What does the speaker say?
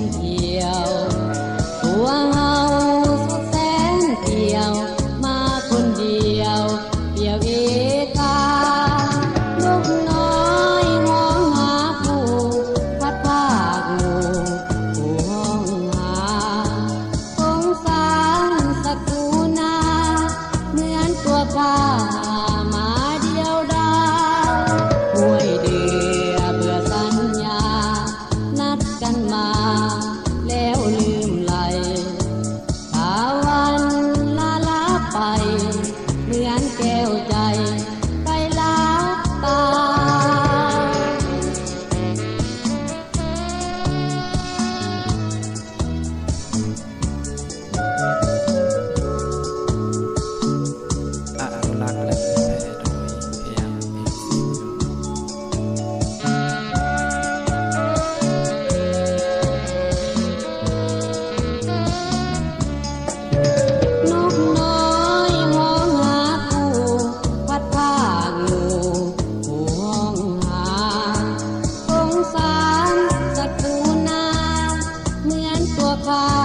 งเที่ยวตัวเฮาสุดแสนเที่ยวมาคนเดียวเดียวเอกาลูกน้อยห้องหาผู้พัดภาคหมู่ผู้ห้องหาสงสารสักกูนาเหมือนตัวข้ามาเดียวดายห้วยเดือเบื่อสัญญานัดกันมาแล้วลืมไหลถ้าวันลาไปเหมือนแก้วใจไปลับตาอนุรักษ์และเผยแพร่โดยพยายามเองนกน้อยห้องหาผู้พัดภาคหมู่ผู้ห้องหาสงสารสักกูนาเหมือนตัวข้า